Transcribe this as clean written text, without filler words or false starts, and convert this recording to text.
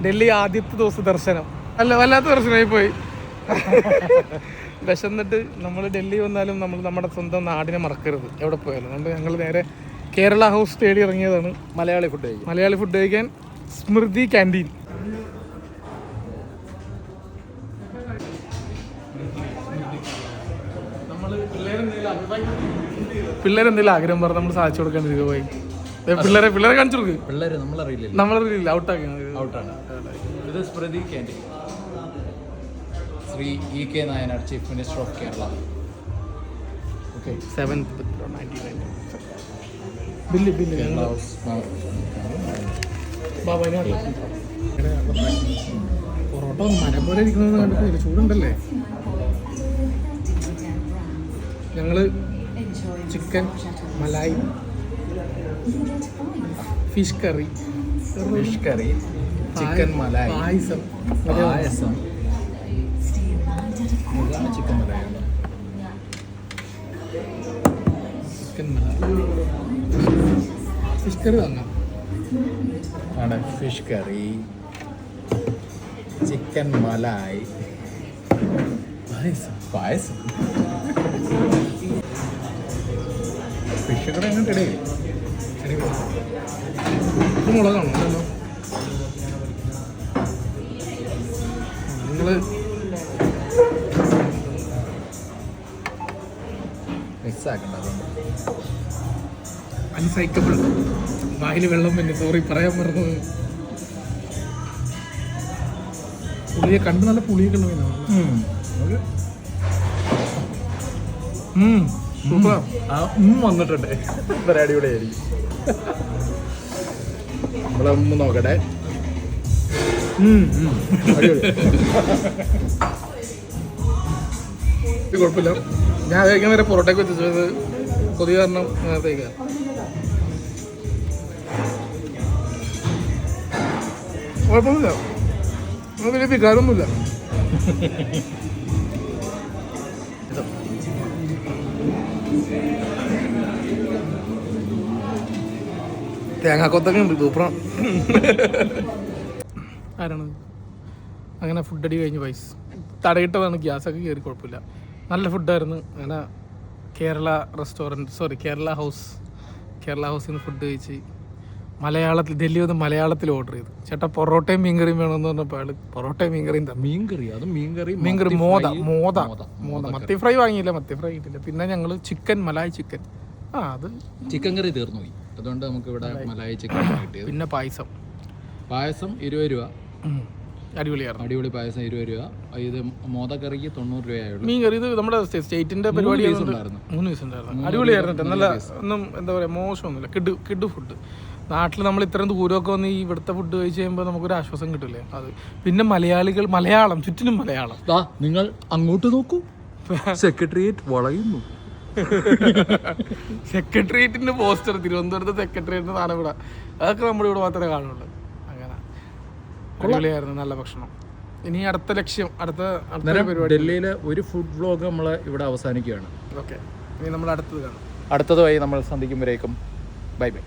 ഡൽഹി ആദ്യത്തെ ദിവസം ദർശനം വല്ലാത്ത ദർശനമായി പോയി. വിശന്നിട്ട് നമ്മൾ ഡൽഹി വന്നാലും നമ്മൾ നമ്മുടെ സ്വന്തം നാടിനെ മറക്കരുത് എവിടെ പോയാലും. അതുകൊണ്ട് ഞങ്ങൾ നേരെ കേരള ഹൗസ് തേടി ഇറങ്ങിയതാണ്. മലയാളി ഫുഡ് കഴിക്കാൻ സ്മൃതി ക്യാൻറ്റീൻ. നമ്മൾ പിള്ളേരെന്തെങ്കിലും ആഗ്രഹം പറഞ്ഞ് നമ്മൾ സാധിച്ചു കൊടുക്കേണ്ടി പോയി. പിള്ളേരെ കാണിച്ചു കൊടുക്കും. നമ്മളറിയില്ല ഔട്ടാണ്. ഇത് Smriti canteen, Shri E.K. Nayanar, chief minister of Kerala. Okay 7th bill parotta മരം പോലെ ഇരിക്കുന്നത് കണ്ടിട്ട് ചൂടുണ്ടല്ലേ. ഞങ്ങള് chicken malai, fish curry, chicken malai, payasam. Chicken malai, fish curry വാങ്ങാം. ആണ് fish curry, chicken malai, payasam. Fish curry എങ്ങനെ ഇത് മുളകാണോ? അല്ലല്ലോ, നിങ്ങള് മിക്സ് ആക്കണ്ട. അൺസൈക്കബിൾ. വായിൽ വെള്ളം തന്നെ, സോറി പറയാൻ മറന്നു. പുളിയെ കണ്ട് നല്ല പുളിയൊക്കെ ഉള്ള വന്നിട്ടുണ്ട്. അടിപൊളിയായിരിക്കും. നമ്മളൊന്ന് നോക്കട്ടെ. കുഴപ്പമില്ല. ഞാൻ കഴിക്കാൻ വരെ പൊറോട്ടയ്ക്ക് വെച്ചത് കൊതി കാരണം നേരത്തേക്കാം. കുഴപ്പമൊന്നുമില്ല, വലിയ വികാരമൊന്നുമില്ല. തേങ്ങാക്കൊത്തൊക്കെ ഉണ്ട്, സൂപ്പറാണ്. ആരാണ്? അങ്ങനെ ഫുഡടി കഴിഞ്ഞ് പൈസ തടയിട്ടതാണ്, ഗ്യാസൊക്കെ കയറി, കുഴപ്പമില്ല. നല്ല ഫുഡായിരുന്നു. അങ്ങനെ കേരള ഹൗസിൽ നിന്ന് ഫുഡ് കഴിച്ച് മലയാളത്തിൽ, ഡൽഹി വന്ന് മലയാളത്തിൽ ഓർഡർ ചെയ്തു. ചേട്ടാ പൊറോട്ടയും മീൻകറിയും വേണമെന്ന് പറഞ്ഞപ്പോൾ അയാൾ പൊറോട്ടയും മീൻകറിയും തന്നെ. മീൻകറി മോദ മത്തി ഫ്രൈ വാങ്ങിയില്ല, മത്തി ഫ്രൈ കിട്ടില്ല. പിന്നെ ഞങ്ങൾ മലായി ചിക്കൻ, അത് ചിക്കൻ കറി തീർന്നു പോയി. അതുകൊണ്ട് നമുക്ക് ഇവിടെ മലായി ചിക്കൻ കിട്ടിയത്. പിന്നെ പായസം 20 രൂപ. അടിപൊളിയായിരുന്നു. അടിപൊളി പായസം 20 രൂപ. ഇത് മോദക്കറിക്ക് 90 രൂപയായുള്ളൂ. മീൻ കറി ഇത് നമ്മുടെ സ്റ്റേറ്റിന്റെ പരിപാടി 3 ദിവസം ഉണ്ടായിരുന്നു. അടിപൊളിയായിരുന്നു. നല്ല ഒന്നും എന്താ പറയുക, മോശമൊന്നുമില്ല. Kid food. നാട്ടിൽ നമ്മൾ ഇത്രയും ദൂരമൊക്കെ വന്ന് ഈ ഇവിടുത്തെ ഫുഡ് കഴിച്ച് കഴിയുമ്പോൾ നമുക്കൊരു ആശ്വാസം കിട്ടില്ലേ അത്. പിന്നെ മലയാളം ചുറ്റിനും മലയാളം. നിങ്ങൾ അങ്ങോട്ട് നോക്കൂ, സെക്രട്ടേറിയറ്റ് വളയുന്നു. സെക്രട്ടേറിയറ്റിന്റെ പോസ്റ്റർ, തിരുവനന്തപുരത്തെ സെക്രട്ടേറിയറ്റിന്റെ സാധനം ഇവിടെ, അതൊക്കെ നമ്മുടെ ഇവിടെ മാത്രമേ കാണുള്ളൂ. അങ്ങനെ അടിപൊളിയായിരുന്നു, നല്ല ഭക്ഷണം. ഇനി അടുത്ത ലക്ഷ്യം, അടുത്ത പരിപാടി ഡൽഹിയിലെ ഒരു ഫുഡ് വ്ലോഗ് നമ്മൾ ഇവിടെ അവസാനിക്കുകയാണ്. ഓക്കെ, ഇനി നമ്മൾ അടുത്തത് കാണാം. അടുത്തതുമായി നമ്മൾ സന്ധിക്കുമ്പോഴേക്കും ബൈ ബൈ.